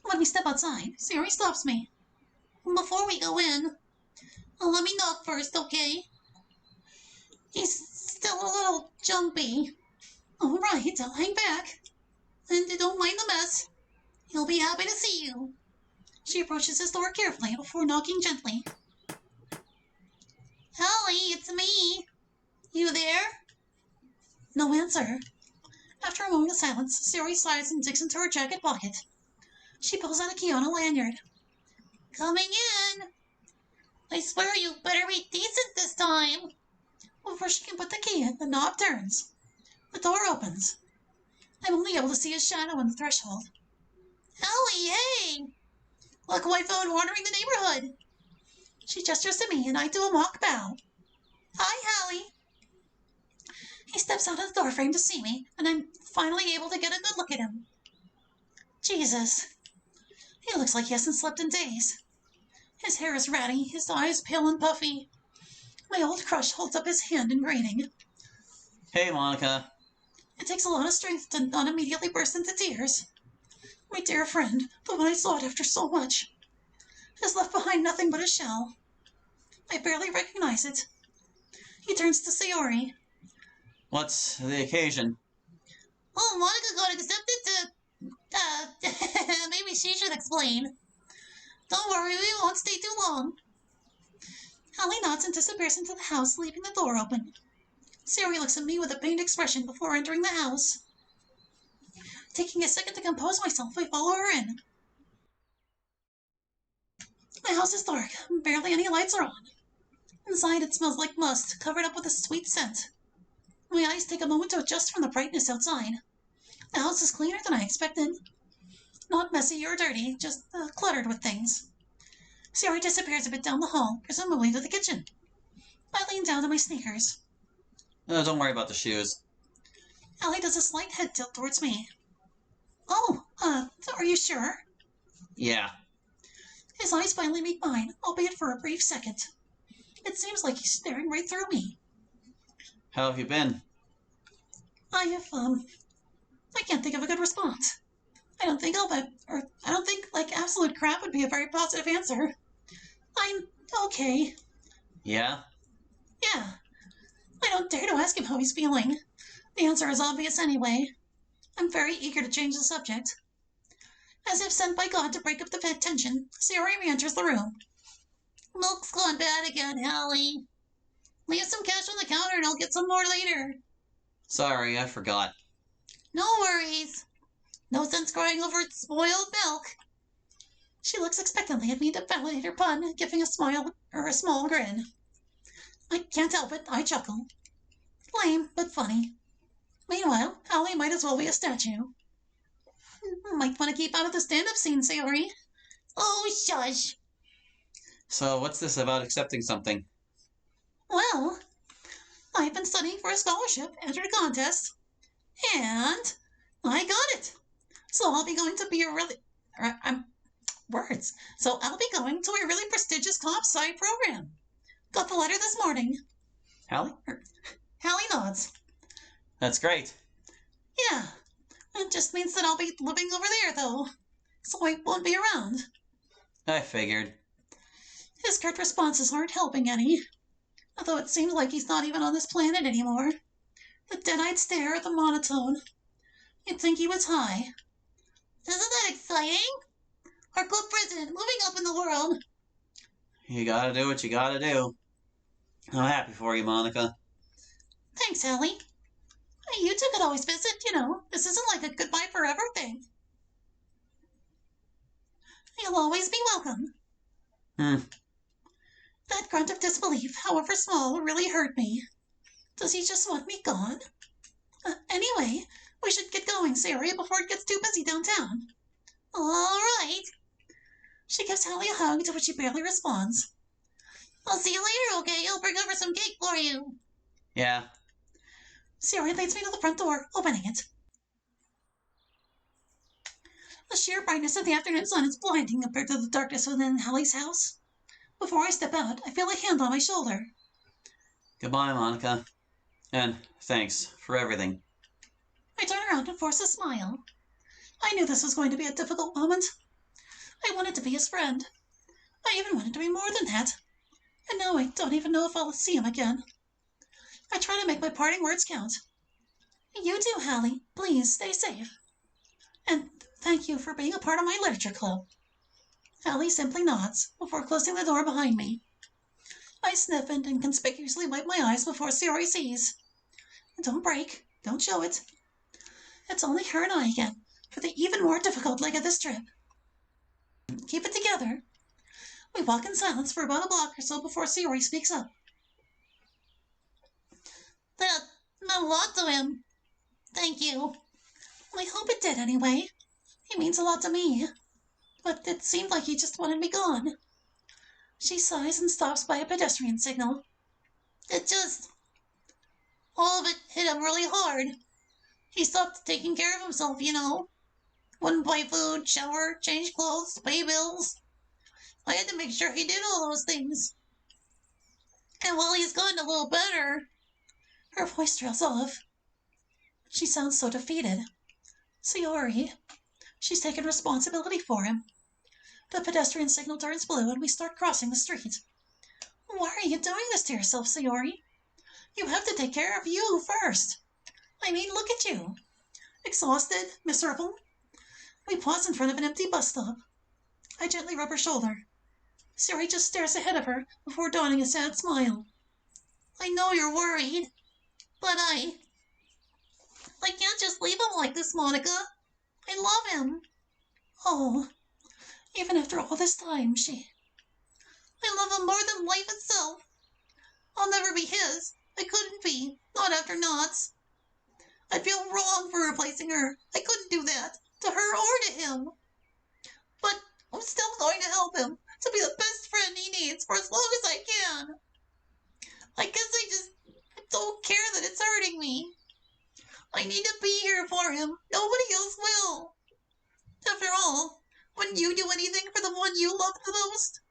When we step outside, Siri stops me. Before we go in, let me knock first, okay? He's still a little jumpy. All right, I'll hang back. And don't mind the mess. He'll be happy to see you. She approaches his door carefully before knocking gently. Hallie, it's me. You there? No answer. After a moment of silence, Siri sighs and digs into her jacket pocket. She pulls out a key on a lanyard. Coming in. I swear you better be decent this time. Before she can put the key in, the knob turns. The door opens. I'm only able to see his shadow on the threshold. Hallie, hey! Look who I found wandering the neighborhood. She gestures to me and I do a mock bow. Hi, Hallie. He steps out of the doorframe to see me, and I'm finally able to get a good look at him. Jesus. He looks like he hasn't slept in days. His hair is ratty, his eyes pale and puffy. My old crush holds up his hand in greeting. Hey, Monica. It takes a lot of strength to not immediately burst into tears. My dear friend, the one I sought after so much, has left behind nothing but a shell. I barely recognize it. He turns to Sayori. What's the occasion? Oh, Monica got accepted to... maybe she should explain. Don't worry, we won't stay too long. Hallie nods and disappears into the house, leaving the door open. Sayori looks at me with a pained expression before entering the house. Taking a second to compose myself, I follow her in. My house is dark. Barely any lights are on. Inside, it smells like must, covered up with a sweet scent. My eyes take a moment to adjust from the brightness outside. The house is cleaner than I expected. Not messy or dirty, just cluttered with things. Sayori disappears a bit down the hall, presumably to the kitchen. I lean down to my sneakers. Don't worry about the shoes. Hallie does a slight head tilt towards me. Oh, are you sure? Yeah. His eyes finally meet mine, albeit for a brief second. It seems like he's staring right through me. How have you been? I can't think of a good response. I don't think absolute crap would be a very positive answer. I'm okay. Yeah? Yeah. I don't dare to ask him how he's feeling. The answer is obvious anyway. I'm very eager to change the subject. As if sent by God to break up the tension, Sayori re-enters the room. Milk's gone bad again, Hallie. Leave some cash on the counter and I'll get some more later. Sorry, I forgot. No worries. No sense crying over spoiled milk. She looks expectantly at me to validate her pun, giving a smile or a small grin. I can't help it, I chuckle. Lame, but funny. Meanwhile, Hallie might as well be a statue. Might want to keep out of the stand-up scene, Sayori. Oh, shush. So, what's this about accepting something? Well, I've been studying for a scholarship, entered a contest, and I got it. So I'll be going to be a really... So I'll be going to a really prestigious comp sci program. Got the letter this morning. Hallie? Hallie nods. That's great. Yeah. It just means that I'll be living over there, though. So I won't be around. I figured. His curt responses aren't helping any. Although it seems like he's not even on this planet anymore. The dead-eyed stare, the monotone. You'd think he was high. Isn't that exciting? Our club president moving up in the world. You gotta do what you gotta do. I'm happy for you, Monica. Thanks, Hallie. Hey, you two could always visit, This isn't like a goodbye forever thing. You'll always be welcome. That grunt of disbelief, however small, really hurt me. Does he just want me gone? Anyway, we should get going, Sayori, before it gets too busy downtown. All right. She gives Hallie a hug, to which he barely responds. I'll see you later, okay? I'll bring over some cake for you. Yeah. Sayori leads me to the front door, opening it. The sheer brightness of the afternoon sun is blinding compared to the darkness within Hallie's house. Before I step out, I feel a hand on my shoulder. Goodbye, Monica. And thanks for everything. I turn around and force a smile. I knew this was going to be a difficult moment. I wanted to be his friend. I even wanted to be more than that. And now I don't even know if I'll see him again. I try to make my parting words count. You too, Hallie. Please stay safe. And thank you for being a part of my literature club. Hallie simply nods before closing the door behind me. I sniff and inconspicuously wipe my eyes before Sayori sees. Don't break. Don't show it. It's only her and I again for the even more difficult leg of this trip. Keep it together. We walk in silence for about a block or so before Sayori speaks up. That meant a lot to him. Thank you. I hope it did anyway. He means a lot to me. But it seemed like he just wanted me gone. She sighs and stops by a pedestrian signal. All of it hit him really hard. He stopped taking care of himself, you know. Wouldn't buy food, shower, change clothes, pay bills. I had to make sure he did all those things. And while he's gotten a little better... Her voice trails off. She sounds so defeated. Sayori. She's taken responsibility for him. The pedestrian signal turns blue and we start crossing the street. Why are you doing this to yourself, Sayori? You have to take care of you first. I mean, look at you. Exhausted, miserable. We pause in front of an empty bus stop. I gently rub her shoulder. Sayori just stares ahead of her before donning a sad smile. I know you're worried, but I can't just leave him like this, Monica. I love him. Oh, even after all this time, I love him more than life itself. I'll never be his. I couldn't be. Not after Knots. I'd feel wrong for replacing her. I couldn't do that. To her or to him. But I'm still going to help him. To be the best friend he needs for as long as I can. I guess I just don't care that it's hurting me. I need to be here for him. Nobody else will. After all, wouldn't you do anything for the one you love the most?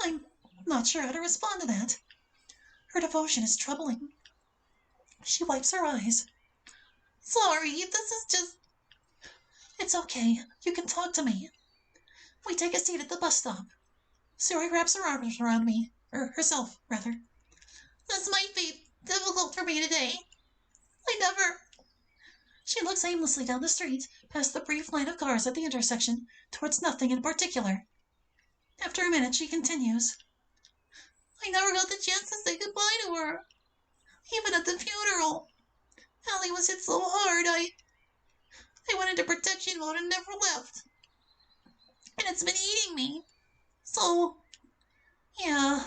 I'm not sure how to respond to that. Her devotion is troubling. She wipes her eyes. Sorry, this is just... It's okay. You can talk to me. We take a seat at the bus stop. Sayori wraps her arms around me. Or herself, rather. This might be difficult for me today. She looks aimlessly down the street, past the brief line of cars at the intersection, towards nothing in particular. After a minute, she continues. I never got the chance to say goodbye to her. Even at the funeral. Allie was hit so hard, I went into protection mode and never left. And it's been eating me. So, yeah,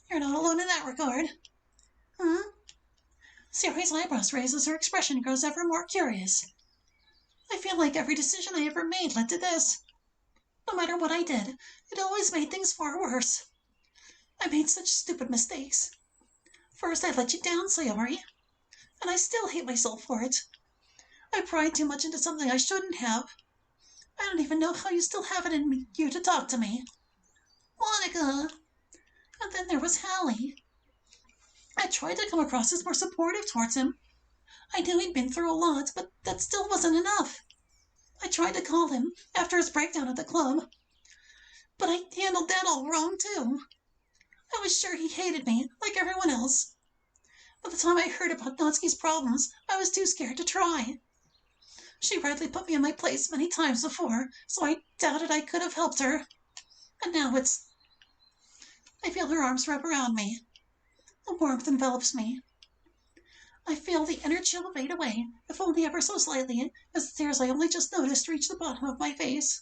you're not alone in that regard. Sayori's eyebrows raise as her expression grows ever more curious. I feel like every decision I ever made led to this. No matter what I did, it always made things far worse. I made such stupid mistakes. First, I let you down, Sayori, and I still hate myself for it. I pried too much into something I shouldn't have. I don't even know how you still have it in you to talk to me. Monica! And then there was Hallie. I tried to come across as more supportive towards him. I knew he'd been through a lot, but that still wasn't enough. I tried to call him after his breakdown at the club. But I handled that all wrong, too. I was sure he hated me, like everyone else. By the time I heard about Natsuki's problems, I was too scared to try. She rightly put me in my place many times before, so I doubted I could have helped her. And now I feel her arms wrap around me. The warmth envelops me. I feel the inner chill fade away, if only ever so slightly, as the tears I only just noticed reach the bottom of my face.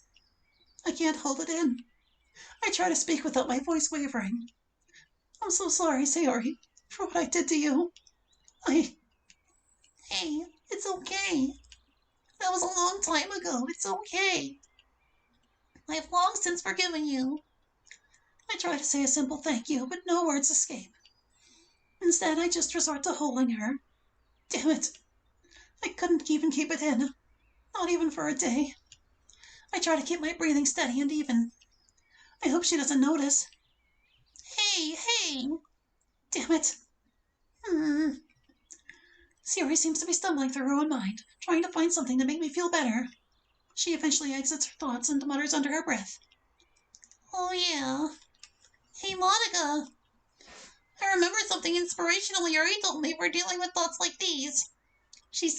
I can't hold it in. I try to speak without my voice wavering. I'm so sorry, Sayori, for what I did to you. Hey, it's okay. That was a long time ago. It's okay. I've long since forgiven you. I try to say a simple thank you, but no words escape. Instead, I just resort to holding her. Damn it. I couldn't even keep it in. Not even for a day. I try to keep my breathing steady and even. I hope she doesn't notice. Hey! Damn it. Sayori seems to be stumbling through her own mind, trying to find something to make me feel better. She eventually exits her thoughts and mutters under her breath. Oh, yeah. Hey, Monica. I remember something inspirational Yuri told me for dealing with thoughts like these. She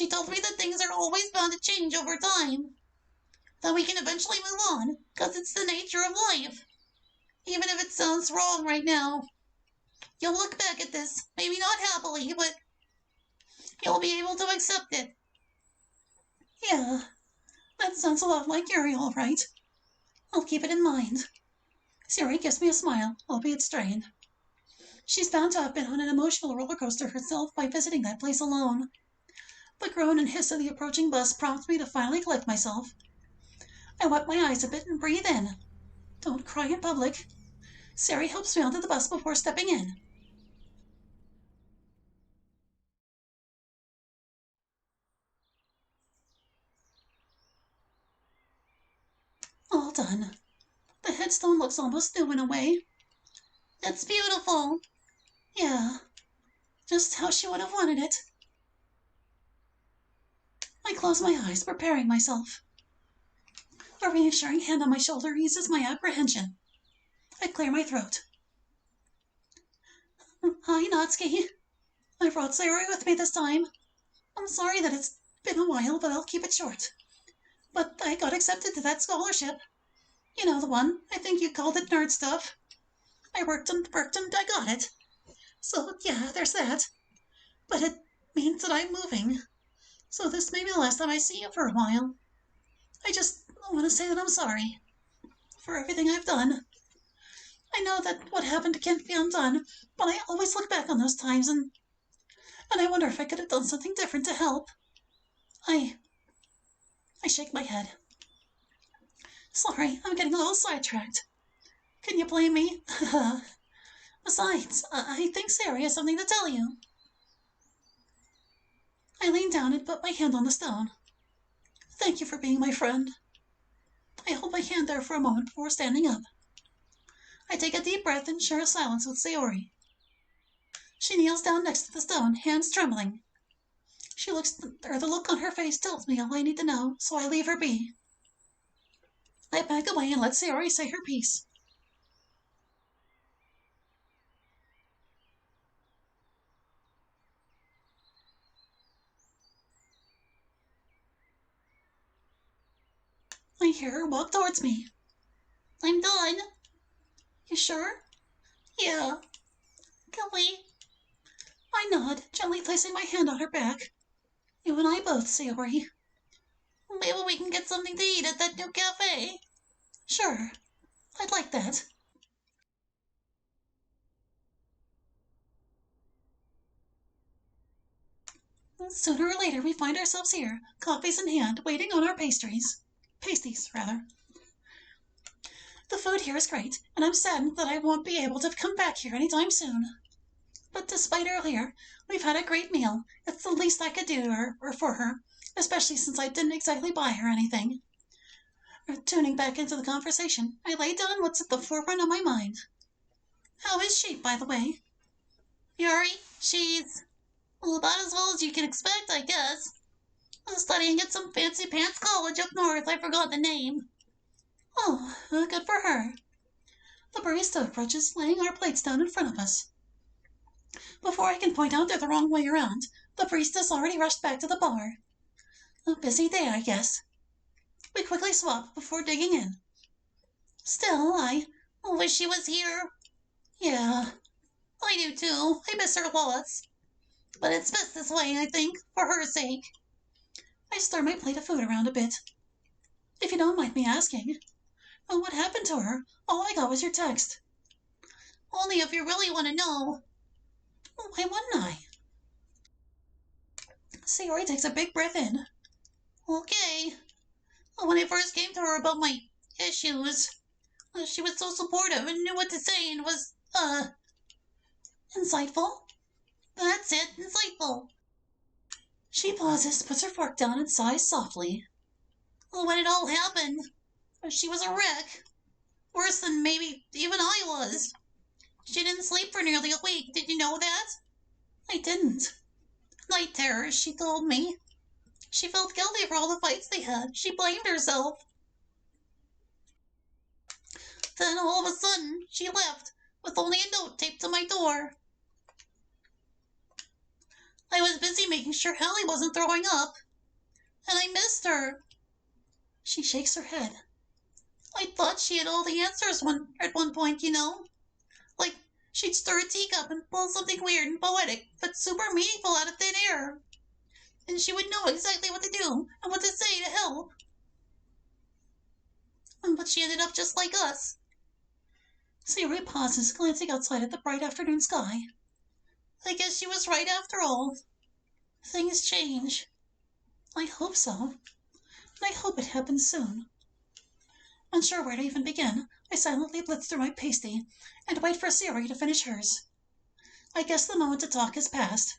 told me that things are always bound to change over time. That we can eventually move on, because it's the nature of life. Even if it sounds wrong right now. You'll look back at this, maybe not happily, but you'll be able to accept it. Yeah, that sounds a lot like Yuri, all right. I'll keep it in mind. Yuri gives me a smile, albeit strained. She's bound to have been on an emotional roller coaster herself by visiting that place alone. The groan and hiss of the approaching bus prompts me to finally collect myself. I wet my eyes a bit and breathe in. Don't cry in public. Sari helps me onto the bus before stepping in. All done. The headstone looks almost new in a way. It's beautiful. Yeah, just how she would have wanted it. I close my eyes, preparing myself. A reassuring hand on my shoulder eases my apprehension. I clear my throat. Hi, Natsuki. I brought Sayori with me this time. I'm sorry that it's been a while, but I'll keep it short. But I got accepted to that scholarship. You know the one. I think you called it nerd stuff. I worked and I got it. So, yeah, there's that. But it means that I'm moving. So this may be the last time I see you for a while. I just want to say that I'm sorry for everything I've done. I know that what happened can't be undone, but I always look back on those times and I wonder if I could have done something different to help. I shake my head. Sorry, I'm getting a little sidetracked. Can you blame me? Besides, I think Sari has something to tell you. I lean down and put my hand on the stone. Thank you for being my friend. I hold my hand there for a moment before standing up. I take a deep breath and share a silence with Sayori. She kneels down next to the stone, hands trembling. The look on her face tells me all I need to know, so I leave her be. I back away and let Sayori say her piece. I hear her walk towards me. I'm done. You sure? Yeah. Can we? I nod, gently placing my hand on her back. You and I both, Sayori. Maybe we can get something to eat at that new cafe. Sure. I'd like that. Sooner or later, we find ourselves here, coffees in hand, waiting on our pastries. Pasties, rather. The food here is great, and I'm saddened that I won't be able to come back here anytime soon. But despite earlier, we've had a great meal. It's the least I could do or for her, especially since I didn't exactly buy her anything. Tuning back into the conversation, I lay down what's at the forefront of my mind. How is she, by the way? Yuri, she's about as well as you can expect, I guess. Studying at some fancy pants college up north. I forgot the name. Oh, good for her. The barista approaches, laying our plates down in front of us. Before I can point out they're the wrong way around, the priestess already rushed back to the bar. A busy day, I guess. We quickly swap before digging in. Still, I wish she was here. Yeah, I do too. I miss her lots. But it's best this way, I think, for her sake. I stir my plate of food around a bit. If you don't mind me asking, what happened to her? All I got was your text. Only if you really want to know. Why wouldn't I? Sayori takes a big breath in. Okay. When I first came to her about my issues, she was so supportive and knew what to say and was, insightful. That's it, insightful. She pauses, puts her fork down, and sighs softly. When it all happened, she was a wreck. Worse than maybe even I was. She didn't sleep for nearly a week. Did you know that? I didn't. Night terrors, she told me. She felt guilty for all the fights they had. She blamed herself. Then all of a sudden, she left, with only a note taped to my door. I was busy making sure Hallie wasn't throwing up, and I missed her. She shakes her head. I thought she had all the answers at one point, you know? Like, she'd stir a teacup and pull something weird and poetic, but super meaningful out of thin air. And she would know exactly what to do and what to say to help. But she ended up just like us. Sayori pauses, glancing outside at the bright afternoon sky. I guess she was right after all. Things change. I hope so. And I hope it happens soon. Unsure where to even begin, I silently blitz through my pasty and wait for Sayori to finish hers. I guess the moment to talk has passed.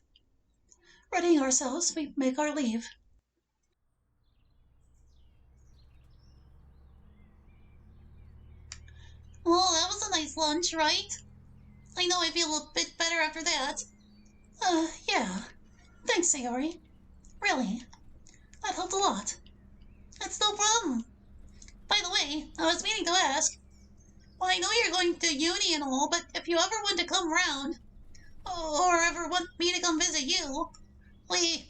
Readying ourselves, we make our leave. Well, that was a nice lunch, right? I know I feel a bit better after that. Yeah. Thanks, Sayori. Really. That helped a lot. It's no problem. By the way, I was meaning to ask. Well, I know you're going to uni and all, but if you ever want to come around, or ever want me to come visit you, we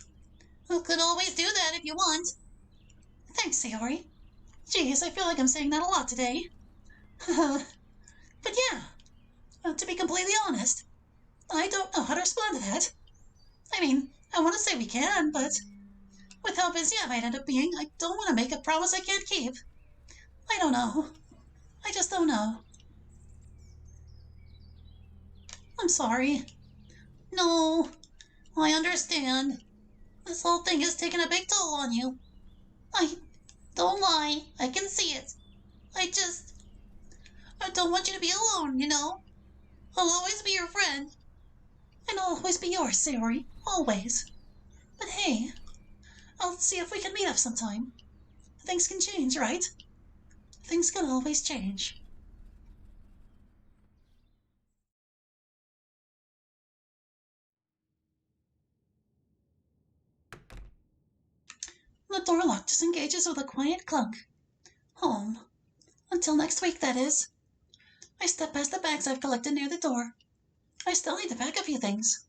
could always do that if you want. Thanks, Sayori. Geez, I feel like I'm saying that a lot today. But yeah, to be completely honest, I don't know how to respond to that. I mean, I want to say we can, but with how busy I might end up being, I don't want to make a promise I can't keep. I don't know. I just don't know. I'm sorry. No, I understand. This whole thing has taken a big toll on you. I don't lie. I can see it. I don't want you to be alone, you know? I'll always be your friend. And I'll always be yours, Sayori. Always. But hey, I'll see if we can meet up sometime. Things can change, right? Things can always change. The door lock disengages with a quiet clunk. Home. Until next week, that is. I step past the bags I've collected near the door. I still need to pack a few things.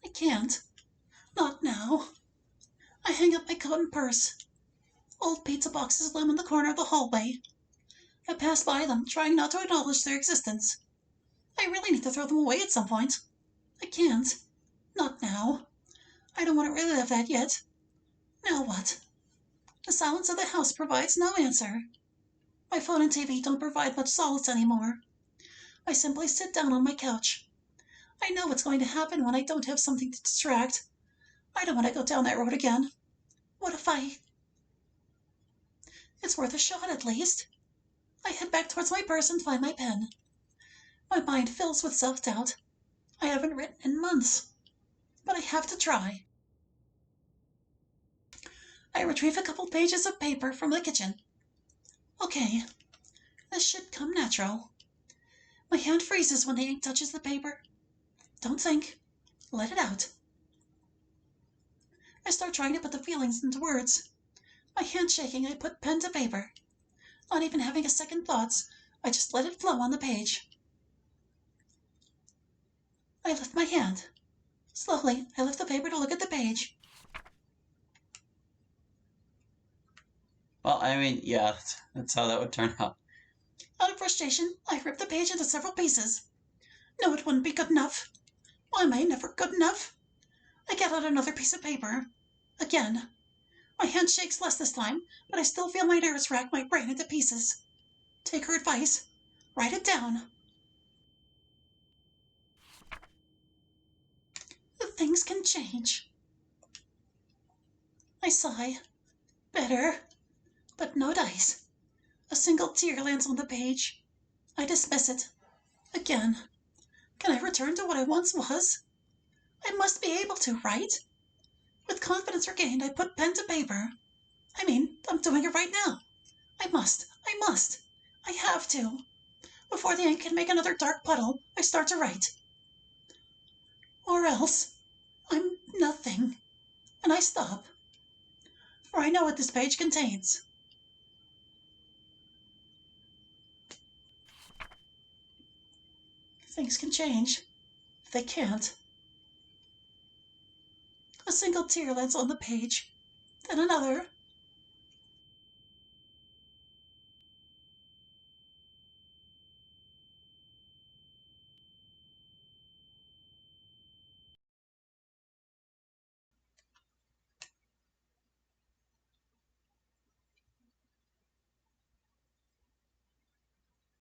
I can't. Not now. I hang up my coat and purse. Old pizza boxes loom in the corner of the hallway. I pass by them, trying not to acknowledge their existence. I really need to throw them away at some point. I can't. Not now. I don't want to relive that yet. Now what? The silence of the house provides no answer. My phone and TV don't provide much solace anymore. I simply sit down on my couch. I know what's going to happen when I don't have something to distract. I don't want to go down that road again. What if I... It's worth a shot at least. I head back towards my purse and find my pen. My mind fills with self-doubt. I haven't written in months. But I have to try. I retrieve a couple pages of paper from the kitchen. Okay, this should come natural. My hand freezes when the ink touches the paper. Don't think. Let it out. I start trying to put the feelings into words. My hand shaking, I put pen to paper. Not even having a second thoughts, I just let it flow on the page. I lift my hand. Slowly, I lift the paper to look at the page. Well, I mean, yeah, that's how that would turn out. Out of frustration, I rip the page into several pieces. No, it wouldn't be good enough. Why am I never good enough? I get out another piece of paper. Again. My hand shakes less this time, but I still feel my nerves rack my brain into pieces. Take her advice. Write it down. Things can change. I sigh. Better. But no dice. A single tear lands on the page. I dismiss it. Again. Can I return to what I once was? I must be able to, right? With confidence regained, I put pen to paper. I mean, I'm doing it right now. I must. I have to. Before the ink can make another dark puddle, I start to write. Or else, I'm nothing. and I stop, for I know what this page contains. Things can change. They can't. A single tear lands on the page, then another,